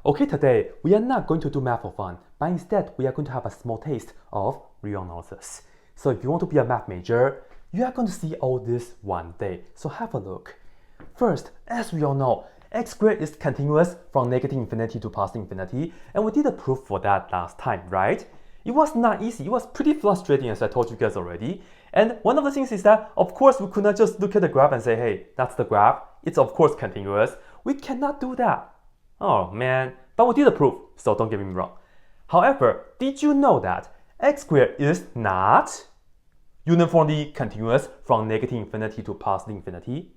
Okay, today we are not going to do math for fun, but instead we are going to have a small taste of real analysis. So if you want to be a math major, you are going to see all this one day. So have a look. First, as we all know, x squared is continuous from negative infinity to positive infinity, and we did a proof for that last time, right? It was not easy. It was pretty frustrating, as I told you guys already. And one of the things is that, of course, we could not just look at the graph and say, hey, that's the graph. It's of course continuous. We cannot do that. Oh man, but we did a proof, so don't get me wrong. However, did you know that x squared is not uniformly continuous from negative infinity to positive infinity?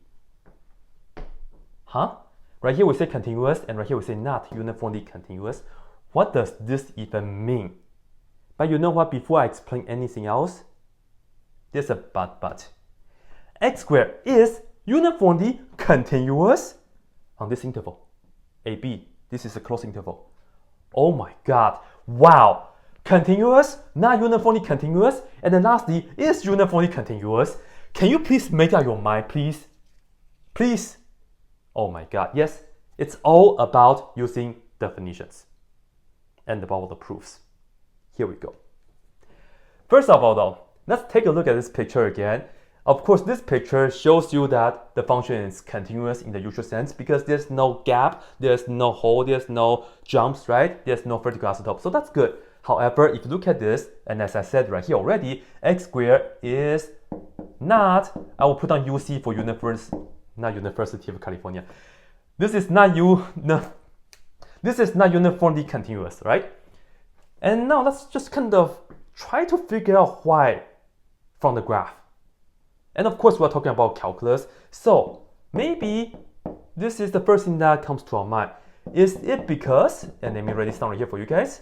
Huh? Right here we say continuous, and right here we say not uniformly continuous. What does this even mean? But you know what, before I explain anything else, there's a but. X squared is uniformly continuous on this interval. AB, this is a closed interval. Oh my god, wow! Continuous, not uniformly continuous, and then lastly, is uniformly continuous. Can you please make up your mind, please? Please? Oh my god, yes, it's all about using definitions and about the proofs. Here we go. First of all though, let's take a look at this picture again. Of course, this picture shows you that the function is continuous in the usual sense because there's no gap, there's no hole, there's no jumps, right? There's no vertical asymptote, so that's good. However, if you look at this, and as I said right here already, x squared is not, I will put on UC for not University of California. This is not uniformly continuous, right? And now let's just kind of try to figure out why from the graph. And of course, we're talking about calculus. So maybe this is the first thing that comes to our mind. Is it because, and let me write this down right here for you guys.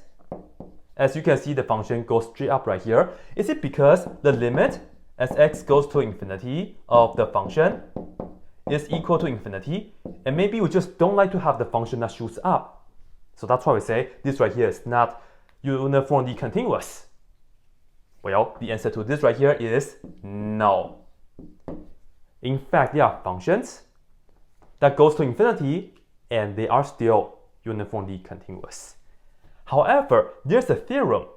As you can see, the function goes straight up right here. Is it because the limit as x goes to infinity of the function is equal to infinity? And maybe we just don't like to have the function that shoots up. So that's why we say this right here is not uniformly continuous. Well, the answer to this right here is no. In fact, there are functions that goes to infinity and they are still uniformly continuous. However, there's a theorem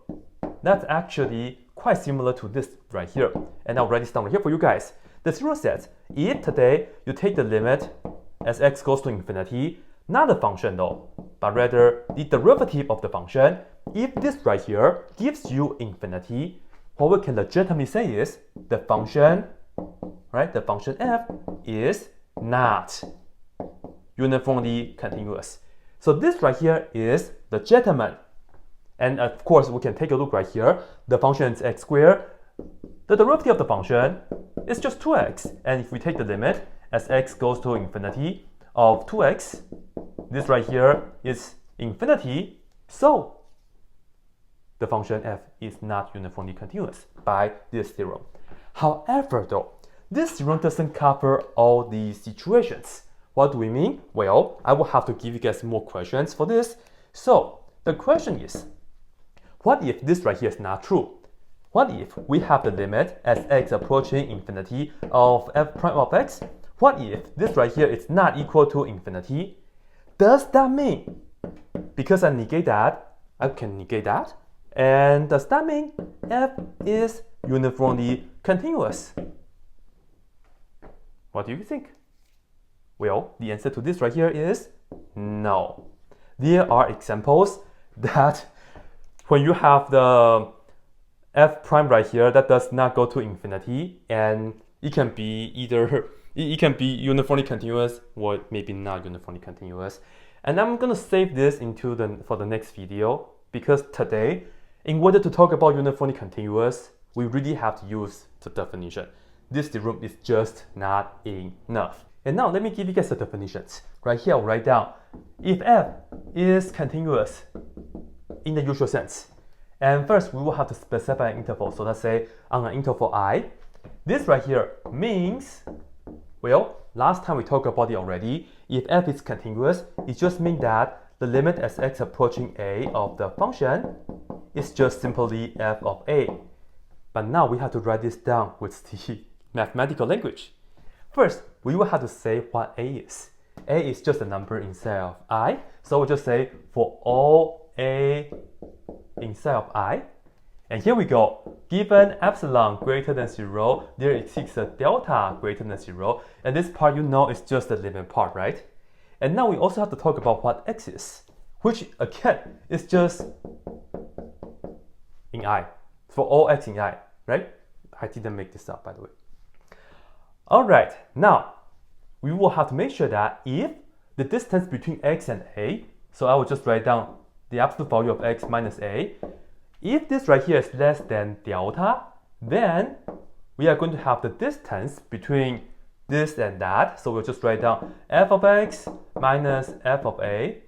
that's actually quite similar to this right here. And I'll write this down right here for you guys. The theorem says, if today you take the limit as x goes to infinity, not the function though, but rather the derivative of the function, if this right here gives you infinity, what we can legitimately say is the function, right? The function f is not uniformly continuous. So this right here is legitimate. And of course, we can take a look right here. The function is x squared. The derivative of the function is just 2x. And if we take the limit as x goes to infinity of 2x, this right here is infinity. So the function f is not uniformly continuous by this theorem. However, though, this theorem doesn't cover all these situations. What do we mean? Well, I will have to give you guys more questions for this. So the question is, what if this right here is not true? What if we have the limit as x approaching infinity of f prime of x? What if this right here is not equal to infinity? Does that mean, because I negate that, I can negate that? And does that mean f is uniformly continuous? What do you think? Well, the answer to this right here is no. There are examples that when you have the f prime right here that does not go to infinity, and it can be either it can be uniformly continuous or maybe not uniformly continuous. And I'm gonna save this for the next video, because today, in order to talk about uniformly continuous, we really have to use the definition. This theorem is just not enough. And now let me give you guys the definitions. Right here, I'll write down, if f is continuous in the usual sense, and first we will have to specify an interval. So let's say on an interval I, this right here means, well, last time we talked about it already. If f is continuous, it just means that the limit as x approaching a of the function is just simply f of a. But now we have to write this down with the mathematical language. First, we will have to say what a is. a is just a number inside of I. So we'll just say for all a inside of I. And here we go. Given epsilon greater than 0, there exists a delta greater than 0. And this part you know is just the limit part, right? And now we also have to talk about what x is, which again is just in I. For all x in I, right? I didn't make this up, by the way. Alright, now we will have to make sure that if the distance between x and a, so I will just write down the absolute value of x minus a, if this right here is less than delta, then we are going to have the distance between this and that. So we'll just write down f of x minus f of a.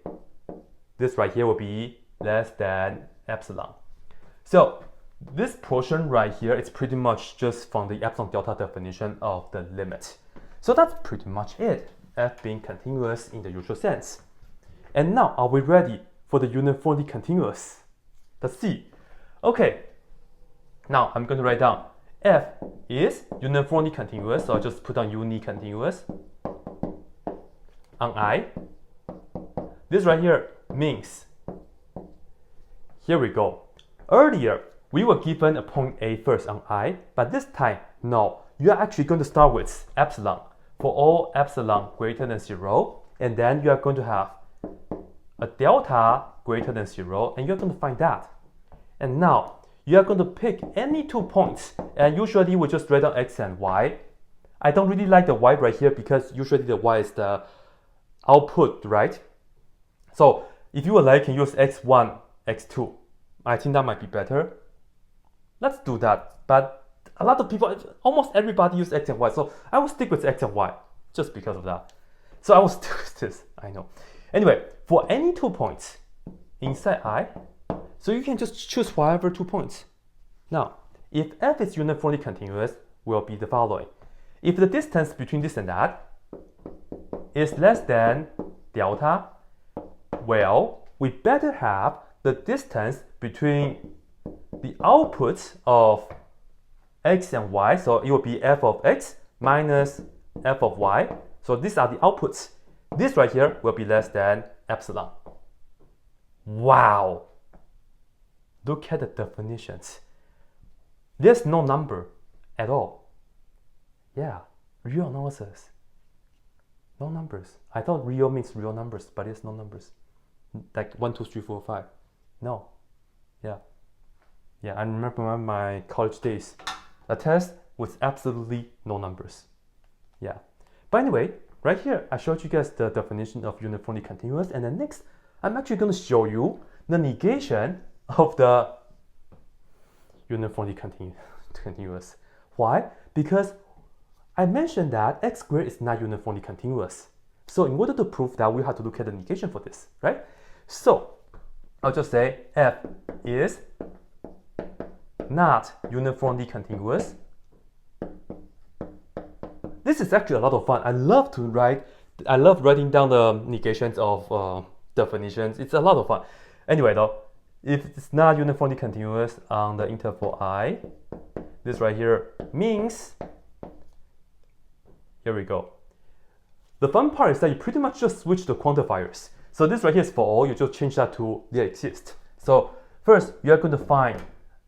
This right here will be less than epsilon. So this portion right here is pretty much just from the epsilon delta definition of the limit. So that's pretty much it, f being continuous in the usual sense. And now, are we ready for the uniformly continuous? Let's see. Okay, now I'm going to write down f is uniformly continuous, so I'll just put on unicontinuous on I. This right here means, here we go. Earlier, we were given a point A first on I, but this time, no. You are actually going to start with epsilon for all epsilon greater than 0, and then you are going to have a delta greater than 0, and you're going to find that. And now, you are going to pick any 2 points, and usually we just write down x and y. I don't really like the y right here because usually the y is the output, right? So if you would like, you can use x1, x2. I think that might be better. Let's do that. But a lot of people, almost everybody use x and y, so I will stick with x and y just because of that. So I will stick with this, I know. Anyway, for any 2 points inside I, so you can just choose whatever 2 points. Now, if f is uniformly continuous, will be the following. If the distance between this and that is less than delta, well, we better have the distance between the outputs of x and y, so it will be f of x minus f of y. So these are the outputs. This right here will be less than epsilon. Wow! Look at the definitions. There's no number at all. Yeah, real analysis. No numbers. I thought real means real numbers, but it's no numbers. Like 1, 2, 3, 4, 5. No. Yeah. Yeah, I remember my college days. A test with absolutely no numbers. Yeah. But anyway, right here, I showed you guys the definition of uniformly continuous, and then next, I'm actually going to show you the negation of the uniformly continuous. Why? Because I mentioned that x squared is not uniformly continuous. So in order to prove that, we have to look at the negation for this, right? So I'll just say f is not uniformly continuous. This is actually a lot of fun. I love writing down the negations of definitions. It's a lot of fun. Anyway though, if it's not uniformly continuous on the interval I, this right here means, here we go. The fun part is that you pretty much just switch the quantifiers. So this right here is for all, you just change that to there exists. So first, you are going to find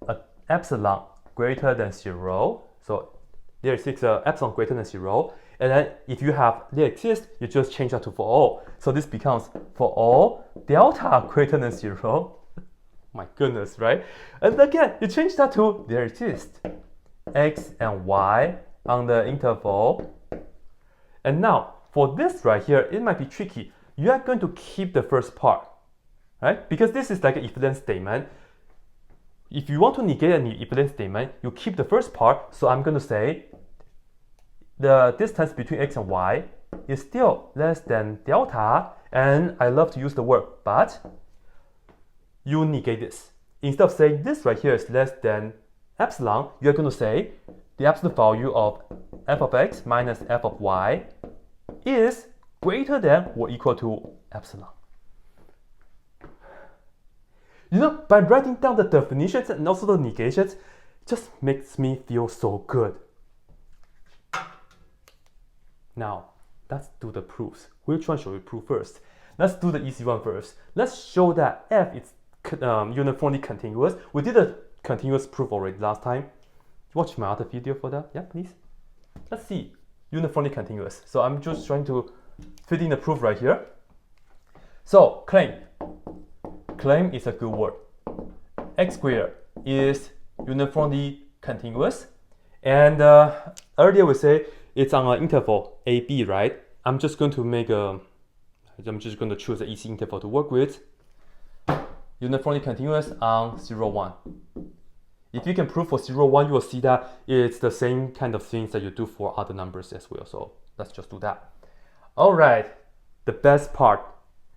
an epsilon greater than 0. So there exists an epsilon greater than 0. And then if you have there exists, you just change that to for all. So this becomes for all delta greater than 0. My goodness, right? And again, you change that to there exists x and y on the interval. And now, for this right here, it might be tricky. You are going to keep the first part, right? Because this is like an equivalence statement. If you want to negate an equivalence statement, you keep the first part. So I'm going to say the distance between x and y is still less than delta. And I love to use the word but. You negate this. Instead of saying this right here is less than epsilon, you're going to say the absolute value of f of x minus f of y is greater than or equal to epsilon. You know, by writing down the definitions and also the negations, it just makes me feel so good. Now, let's do the proofs. Which one should we prove first? Let's do the easy one first. Let's show that f is uniformly continuous. We did a continuous proof already last time. Watch my other video for that. Yeah, please. Let's see. Uniformly continuous. So I'm just trying to fit in the proof right here. So claim. Claim is a good word. X squared is uniformly continuous. And earlier we say it's on an interval AB, right? I'm just going to choose an easy interval to work with. Uniformly continuous on 0, 1. If you can prove for 0, 1, you will see that it's the same kind of things that you do for other numbers as well. So let's just do that. All right, the best part.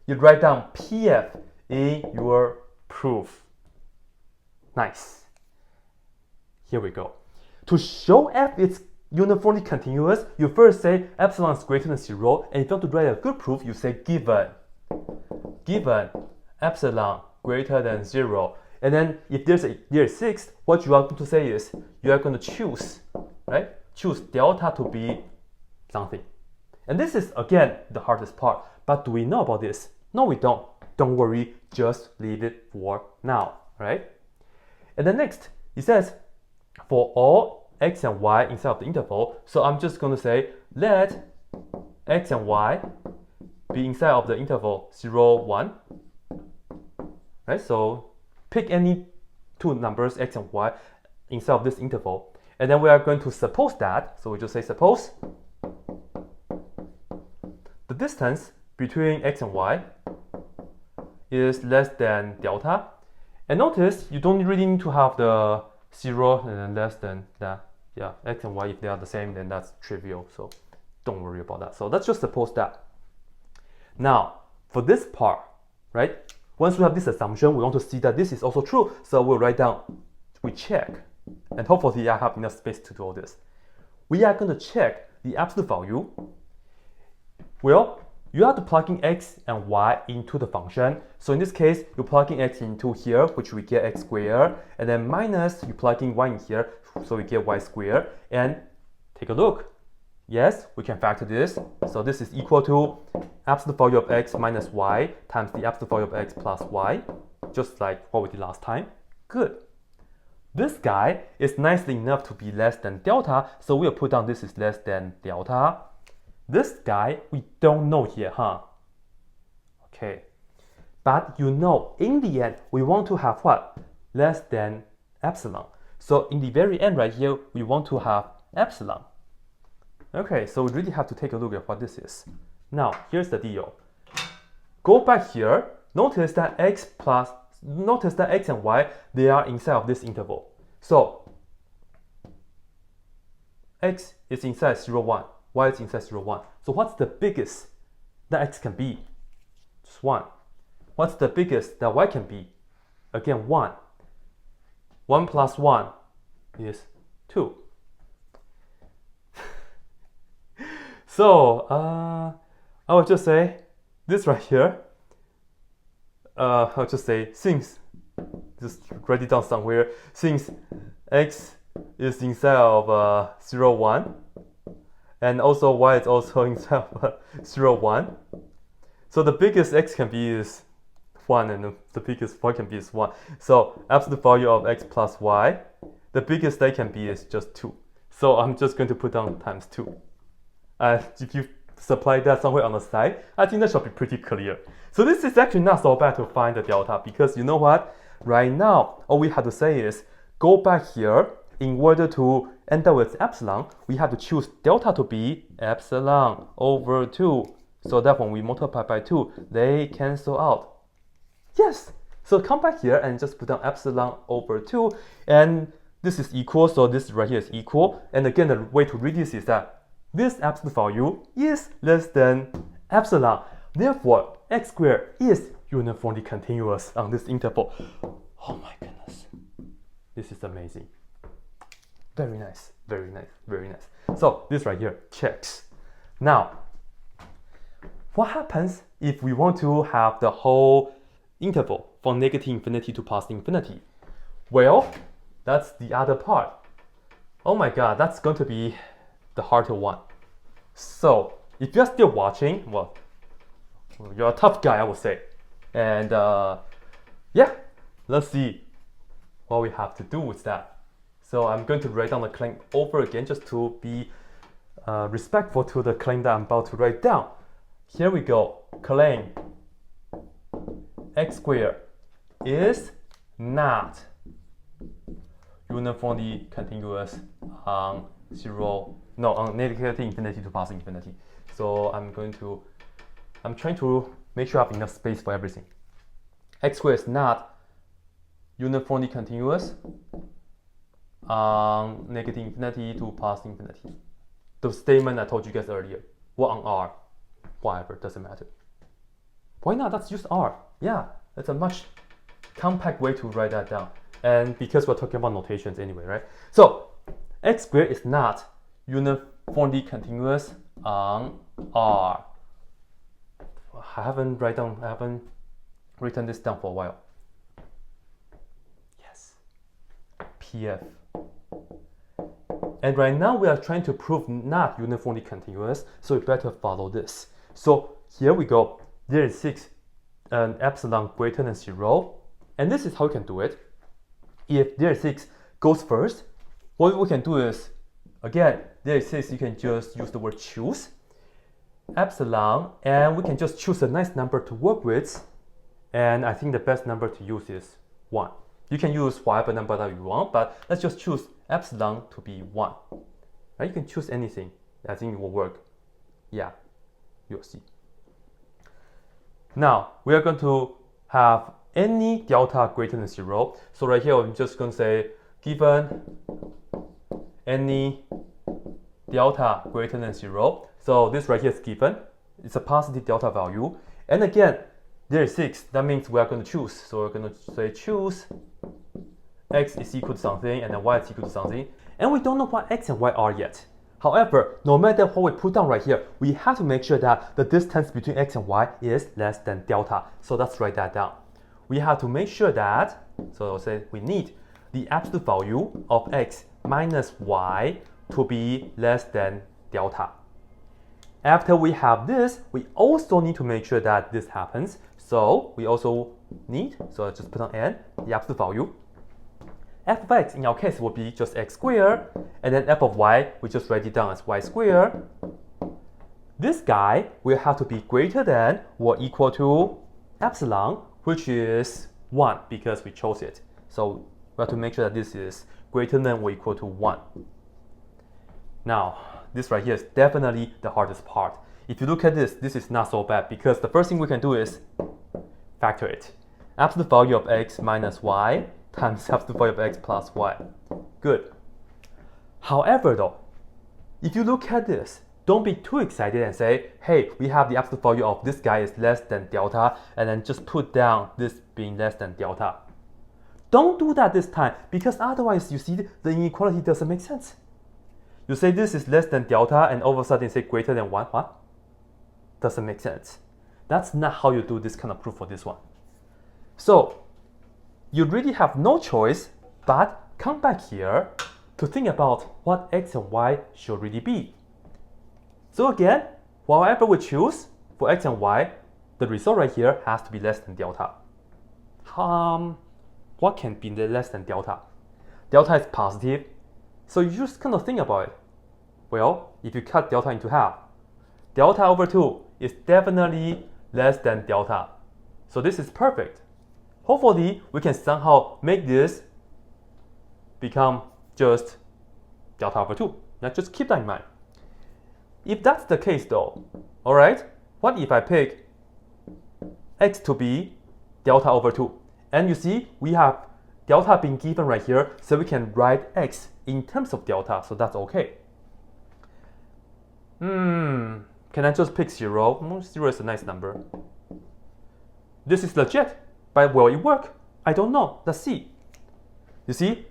You write down PF in your proof. Nice. Here we go. To show f is uniformly continuous, you first say epsilon is greater than 0, and if you want to write a good proof, you say given epsilon greater than 0. And then if there's 6, what you are going to say is you are going to choose, right? Choose delta to be something. And this is, again, the hardest part. But do we know about this? No, we don't. Don't worry, just leave it for now, right? And then next, it says, for all x and y inside of the interval, so I'm just going to say, let x and y be inside of the interval 0, 1. Right? So pick any two numbers, x and y, inside of this interval. And then we are going to suppose that, so we just say suppose the distance between x and y is less than delta. And notice you don't really need to have the 0 and then less than that. Yeah, x and y, if they are the same, then that's trivial. So don't worry about that. So let's just suppose that. Now, for this part, right? Once we have this assumption, we want to see that this is also true. So we'll write down, we check. And hopefully I have enough space to do all this. We are going to check the absolute value. Well, you have to plug in x and y into the function. So in this case, you plug in x into here, which we get x squared, and then minus, you plug in y in here, so we get y squared. And take a look. Yes, we can factor this. So this is equal to absolute value of x minus y times the absolute value of x plus y, just like what we did last time. Good. This guy is nicely enough to be less than delta, so we'll put down this is less than delta. This guy, we don't know here, huh? Okay. But you know, in the end, we want to have what? Less than epsilon. So in the very end right here, we want to have epsilon. Okay, so we really have to take a look at what this is. Now, here's the deal. Go back here, notice that x and y, they are inside of this interval. So, x is inside 0, 1. Y is inside 0, 1. So what's the biggest that x can be? Just 1. What's the biggest that y can be? Again, 1. 1 plus 1 is 2. So, I would just say this right here. I'll just say since, just write it down somewhere, since x is inside of 0, 1, and also y is also inside of 0, 1. So the biggest x can be is 1, and the biggest y can be is 1. So absolute value of x plus y, the biggest they can be is just 2. So I'm just going to put down times 2. If you supply that somewhere on the side, I think that should be pretty clear. So this is actually not so bad to find the delta, because you know what? Right now, all we have to say is go back here. In order to end up with epsilon, we have to choose delta to be epsilon over 2. So that when we multiply by 2, they cancel out. Yes! So come back here and just put down epsilon over 2. And this is equal, so this right here is equal. And again, the way to read this is that this absolute value is less than epsilon. Therefore, x squared is uniformly continuous on this interval. Oh my goodness. This is amazing. Very nice, very nice, very nice. So this right here checks. Now, what happens if we want to have the whole interval from negative infinity to positive infinity? Well, that's the other part. Oh my god, that's going to be the harder one. So if you're still watching, well, you're a tough guy, I would say. And yeah, let's see what we have to do with that. So I'm going to write down the claim over again just to be respectful to the claim that I'm about to write down. Here we go. Claim x squared is not uniformly continuous on negative infinity to positive infinity. So I'm trying to make sure I have enough space for everything. X squared is not uniformly continuous on negative infinity to positive infinity. The statement I told you guys earlier. What on R? Whatever, doesn't matter. Why not? Let's use R. Yeah, that's a much compact way to write that down. And because we're talking about notations anyway, right? So x squared is not uniformly continuous on R. I haven't written this down for a while. Yes. PF. And right now we are trying to prove not uniformly continuous, so we better follow this. So here we go. There is 6 and epsilon greater than 0. And this is how we can do it. If there is 6 goes first, what we can do is, again, there is 6, you can just use the word choose. Epsilon, and we can just choose a nice number to work with. And I think the best number to use is 1. You can use whatever number that you want, but let's just choose epsilon to be 1. Right? You can choose anything. I think it will work. Yeah, you'll see. Now, we are going to have any delta greater than 0. So right here, I'm just going to say, given any delta greater than 0. So this right here is given. It's a positive delta value. And again, there is 6. That means we are going to choose. So we're going to say choose x is equal to something, and then y is equal to something. And we don't know what x and y are yet. However, no matter what we put down right here, we have to make sure that the distance between x and y is less than delta. So let's write that down. We have to make sure that, so I'll say we need the absolute value of x minus y to be less than delta. After we have this, we also need to make sure that this happens. So we also need, so let's just put on n, the absolute value. F of x in our case will be just x squared, and then f of y, we just write it down as y squared. This guy will have to be greater than or equal to epsilon, which is 1 because we chose it. So we have to make sure that this is greater than or equal to 1. Now, this right here is definitely the hardest part. If you look at this, this is not so bad because the first thing we can do is factor it. Absolute value of x minus y times absolute value of x plus y. Good. However though, if you look at this, don't be too excited and say, hey, we have the absolute value of this guy is less than delta, and then just put down this being less than delta. Don't do that this time, because otherwise you see the inequality doesn't make sense. You say this is less than delta, and all of a sudden you say greater than 1. What? Doesn't make sense. That's not how you do this kind of proof for this one. So you really have no choice but come back here to think about what x and y should really be. So again, whatever we choose for x and y, the result right here has to be less than delta. What can be less than delta? Delta is positive, so you just kind of think about it. Well, if you cut delta into half, delta over 2 is definitely less than delta. So this is perfect. Hopefully, we can somehow make this become just delta over 2. Now just keep that in mind. If that's the case though, alright, what if I pick x to be delta over 2? And you see, we have delta being given right here, so we can write x in terms of delta, so that's okay. Can I just pick 0? 0 is a nice number. This is legit, but will it work? I don't know. Let's see. You see,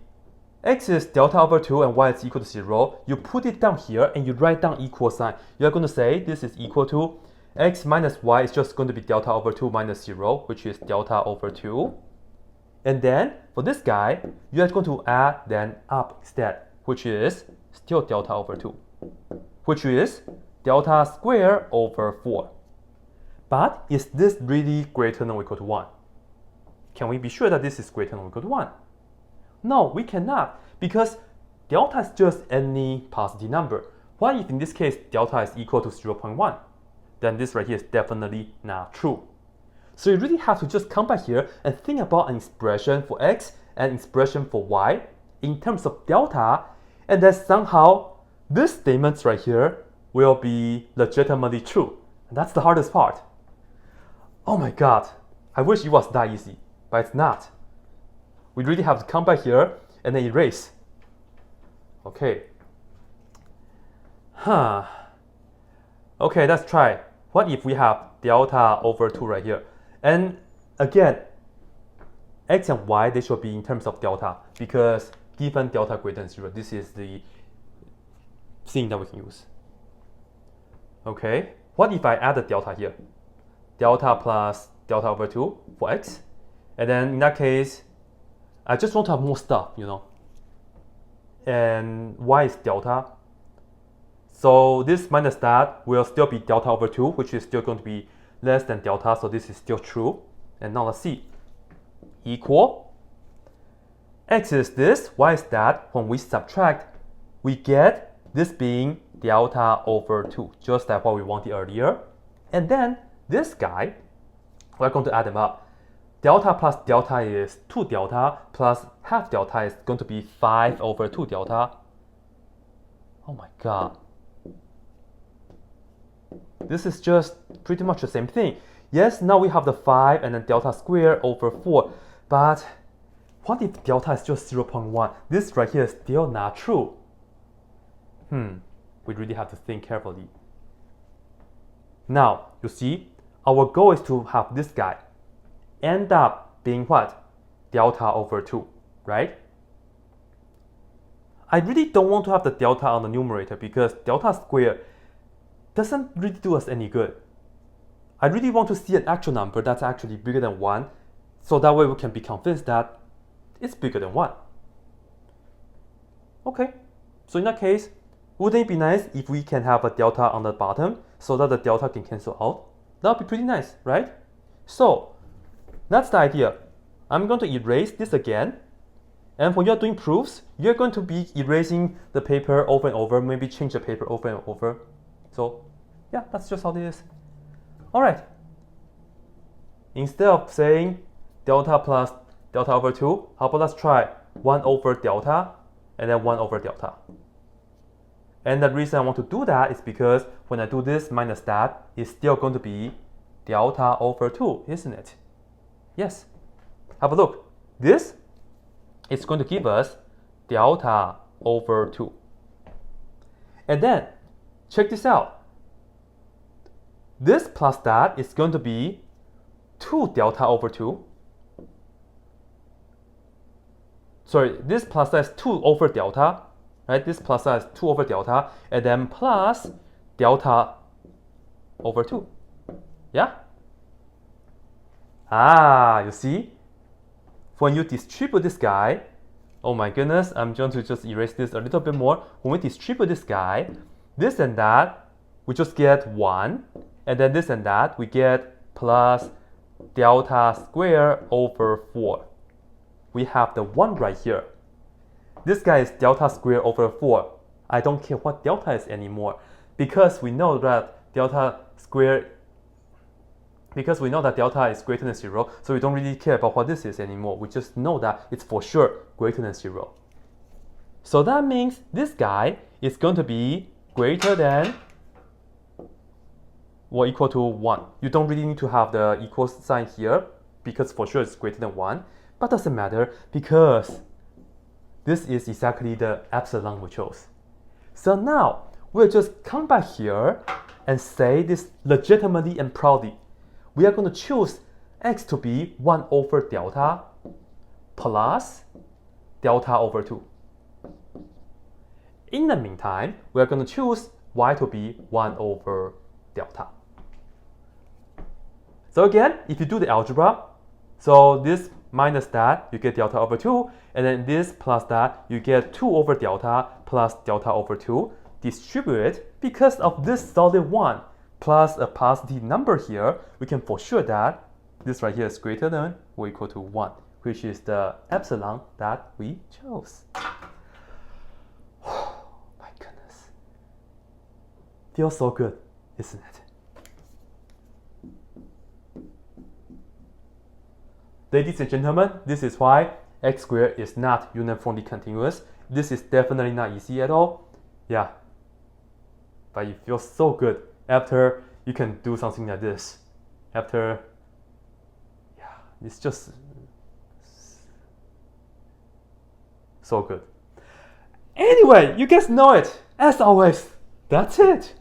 x is delta over 2 and y is equal to 0. You put it down here and you write down equal sign. You're going to say this is equal to x minus y is just going to be delta over 2 minus 0, which is delta over 2. And then for this guy, you're going to add then up instead, which is still delta over 2, which is delta squared over 4. But is this really greater than or equal to 1? Can we be sure that this is greater than or equal to 1? No, we cannot, because delta is just any positive number. What if in this case delta is equal to 0.1? Then this right here is definitely not true. So you really have to just come back here and think about an expression for x and expression for y in terms of delta, and then somehow this statement right here will be legitimately true. And that's the hardest part. Oh my god, I wish it was that easy, but it's not. We really have to come back here and then erase. Okay. Okay, let's try. What if we have delta over 2 right here? And again, x and y, they should be in terms of delta, because given delta greater than 0, this is the thing that we can use. Okay, what if I add the delta here? Delta plus delta over 2 for x. And then in that case, I just want to have more stuff, you know. And y is delta. So this minus that will still be delta over 2, which is still going to be less than delta, so this is still true. And now let's see. Equal. X is this, y is that. When we subtract, we get this being delta over 2, just like what we wanted earlier. And then this guy, we're going to add them up. Delta plus delta is 2 delta, plus half delta is going to be 5 over 2 delta. Oh my god. This is just pretty much the same thing. Yes, now we have the 5 and then delta squared over 4. But what if delta is just 0.1? This right here is still not true. We really have to think carefully. Now, you see, our goal is to have this guy end up being what? Delta over 2, right? I really don't want to have the delta on the numerator because delta squared doesn't really do us any good. I really want to see an actual number that's actually bigger than 1, so that way we can be convinced that it's bigger than 1. Okay, so in that case, wouldn't it be nice if we can have a delta on the bottom so that the delta can cancel out? That would be pretty nice, right? So, that's the idea. I'm going to erase this again. And when you're doing proofs, you're going to be erasing the paper over and over, maybe change the paper over and over. So, yeah, that's just how it is. All right. Instead of saying delta plus delta over 2, how about let's try 1 over delta and then 1 over delta. And the reason I want to do that is because when I do this minus that, it's still going to be delta over 2, isn't it? Yes. Have a look. This is going to give us delta over 2. And then, check this out. This plus that is going to be 2 delta over 2. Sorry, this plus that is 2 over delta. Right? This plus that is 2 over delta. And then plus delta over 2. Yeah? You see? When you distribute this guy, oh my goodness, I'm going to just erase this a little bit more. When we distribute this guy, this and that, we just get 1. And then this and that, we get plus delta squared over 4. We have the 1 right here. This guy is delta squared over 4. I don't care what delta is anymore, because we know that delta is greater than 0, so we don't really care about what this is anymore. We just know that it's for sure greater than 0. So that means this guy is going to be greater than or equal to 1. You don't really need to have the equal sign here, because for sure it's greater than 1. But doesn't matter, because this is exactly the epsilon we chose. So now, we'll just come back here and say this legitimately and proudly. We are going to choose x to be 1 over delta plus delta over 2. In the meantime, we are going to choose y to be 1 over delta. So again, if you do the algebra, so this minus that, you get delta over 2, and then this plus that, you get 2 over delta plus delta over 2. distribute it because of this solid 1 plus a positive number here, we can for sure that this right here is greater than or equal to 1, which is the epsilon that we chose. Oh my goodness. Feels so good, isn't it? Ladies and gentlemen, this is why x squared is not uniformly continuous. This is definitely not easy at all. Yeah, but it feels so good after you can do something like this. After, yeah, it's just so good. Anyway, you guys know it. As always, that's it.